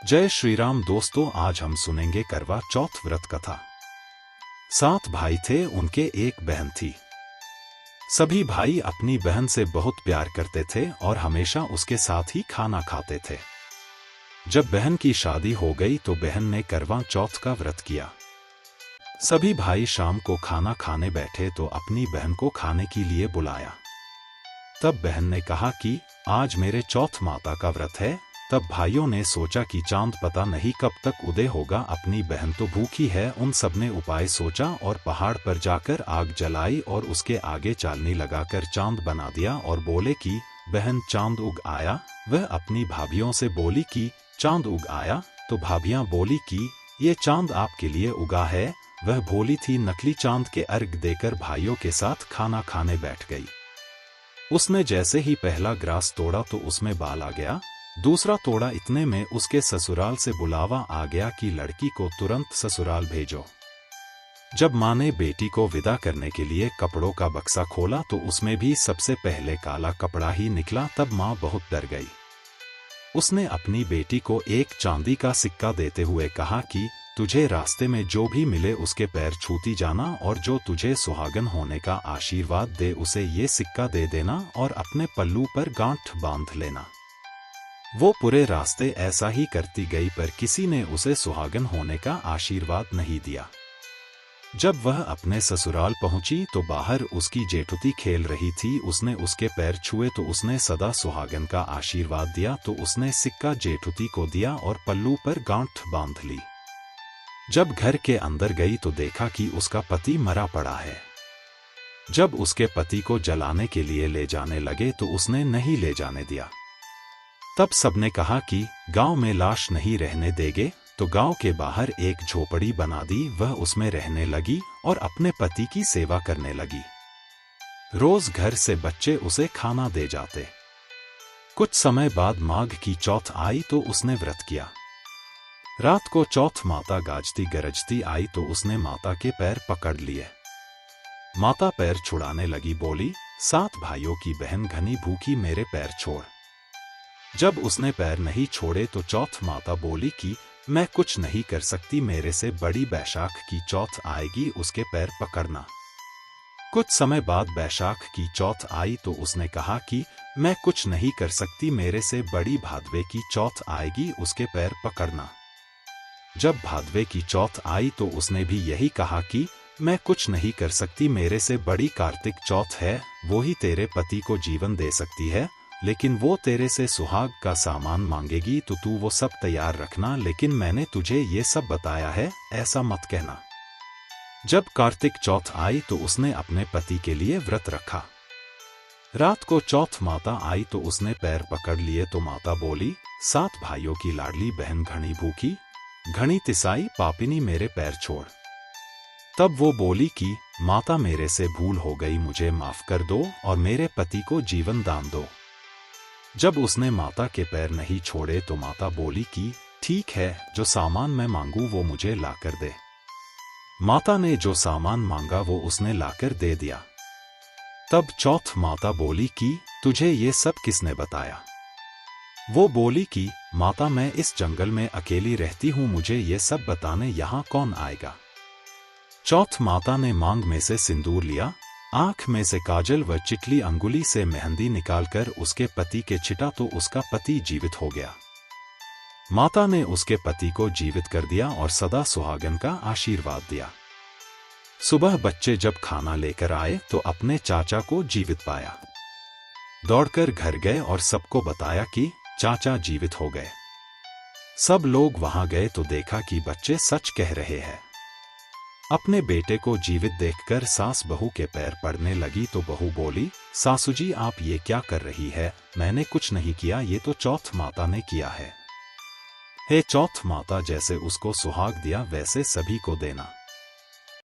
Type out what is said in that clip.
जय श्री राम दोस्तों, आज हम सुनेंगे करवा चौथ व्रत कथा। 7 भाई थे, उनके एक बहन थी। सभी भाई अपनी बहन से बहुत प्यार करते थे और हमेशा उसके साथ ही खाना खाते थे। जब बहन की शादी हो गई तो बहन ने करवा चौथ का व्रत किया। सभी भाई शाम को खाना खाने बैठे तो अपनी बहन को खाने के लिए बुलाया। तब बहन ने कहा कि आज मेरे चौथ माता का व्रत है। तब भाइयों ने सोचा कि चांद पता नहीं कब तक उदय होगा, अपनी बहन तो भूखी है। उन सब ने उपाय सोचा और पहाड़ पर जाकर आग जलाई और उसके आगे चालनी लगाकर चांद बना दिया और बोले कि बहन चांद उग आया। वह अपनी भाभियों से बोली कि चांद उग आया, तो भाभियां बोली कि ये चांद आपके लिए उगा है। वह भोली थी, नकली चांद के अर्घ देकर भाइयों के साथ खाना खाने बैठ गई। उसने जैसे ही पहला ग्रास तोड़ा तो उसमें बाल आ गया। दूसरा तोड़ा, इतने में उसके ससुराल से बुलावा आ गया कि लड़की को तुरंत ससुराल भेजो। जब माँ ने बेटी को विदा करने के लिए कपड़ों का बक्सा खोला तो उसमें भी सबसे पहले काला कपड़ा ही निकला। तब माँ बहुत डर गई। उसने अपनी बेटी को एक चांदी का सिक्का देते हुए कहा कि तुझे रास्ते में जो भी मिले उसके पैर छूती जाना और जो तुझे सुहागन होने का आशीर्वाद दे उसे ये सिक्का दे देना और अपने पल्लू पर गांठ बांध लेना। वो पूरे रास्ते ऐसा ही करती गई, पर किसी ने उसे सुहागन होने का आशीर्वाद नहीं दिया। जब वह अपने ससुराल पहुंची तो बाहर उसकी जेठुती खेल रही थी। उसने उसके पैर छुए तो उसने सदा सुहागन का आशीर्वाद दिया। तो उसने सिक्का जेठुती को दिया और पल्लू पर गांठ बांध ली। जब घर के अंदर गई तो देखा कि उसका पति मरा पड़ा है। जब उसके पति को जलाने के लिए ले जाने लगे तो उसने नहीं ले जाने दिया। तब सबने कहा कि गांव में लाश नहीं रहने देंगे, तो गांव के बाहर एक झोपड़ी बना दी। वह उसमें रहने लगी और अपने पति की सेवा करने लगी। रोज घर से बच्चे उसे खाना दे जाते। कुछ समय बाद माघ की चौथ आई तो उसने व्रत किया। रात को चौथ माता गाजती गरजती आई तो उसने माता के पैर पकड़ लिए। माता पैर छुड़ाने लगी, बोली 7 भाइयों की बहन घनी भूखी, मेरे पैर छोड़। जब उसने पैर नहीं छोड़े तो चौथ माता बोली कि मैं कुछ नहीं कर सकती, मेरे से बड़ी बैशाख की चौथ आएगी, उसके पैर पकड़ना। कुछ समय बाद बैशाख की चौथ आई तो उसने कहा कि मैं कुछ नहीं कर सकती, मेरे से बड़ी भादवे की चौथ आएगी, उसके पैर पकड़ना। जब भादवे की चौथ आई तो उसने भी यही कहा कि मैं कुछ नहीं कर सकती, मेरे से बड़ी कार्तिक चौथ है, वो ही तेरे पति को जीवन दे सकती है, लेकिन वो तेरे से सुहाग का सामान मांगेगी तो तू वो सब तैयार रखना। लेकिन मैंने तुझे ये सब बताया है, ऐसा मत कहना। जब कार्तिक चौथ आई तो उसने अपने पति के लिए व्रत रखा। रात को चौथ माता आई तो उसने पैर पकड़ लिए तो माता बोली 7 भाइयों की लाडली बहन घनी भूखी, घनी तिसाई पापिनी, मेरे पैर छोड़। तब वो बोली कि माता मेरे से भूल हो गई, मुझे माफ कर दो और मेरे पति को जीवन दान दो। जब उसने माता के पैर नहीं छोड़े तो माता बोली कि ठीक है, जो सामान मैं मांगू वो मुझे लाकर दे। माता ने जो सामान मांगा वो उसने लाकर दे दिया। तब चौथ माता बोली कि तुझे ये सब किसने बताया? वो बोली कि माता मैं इस जंगल में अकेली रहती हूँ, मुझे ये सब बताने यहाँ कौन आएगा। चौथ माता ने मांग में से सिंदूर लिया, आंख में से काजल व चिटली अंगुली से मेहंदी निकालकर उसके पति के छिटा तो उसका पति जीवित हो गया। माता ने उसके पति को जीवित कर दिया और सदा सुहागन का आशीर्वाद दिया। सुबह बच्चे जब खाना लेकर आए तो अपने चाचा को जीवित पाया। दौड़कर घर गए और सबको बताया कि चाचा जीवित हो गए। सब लोग वहां गए तो देखा कि बच्चे सच कह रहे हैं। अपने बेटे को जीवित देखकर सास बहू के पैर पड़ने लगी तो बहू बोली सासू जी आप ये क्या कर रही है? मैंने कुछ नहीं किया, ये तो चौथ माता ने किया है। हे चौथ माता, जैसे उसको सुहाग दिया वैसे सभी को देना।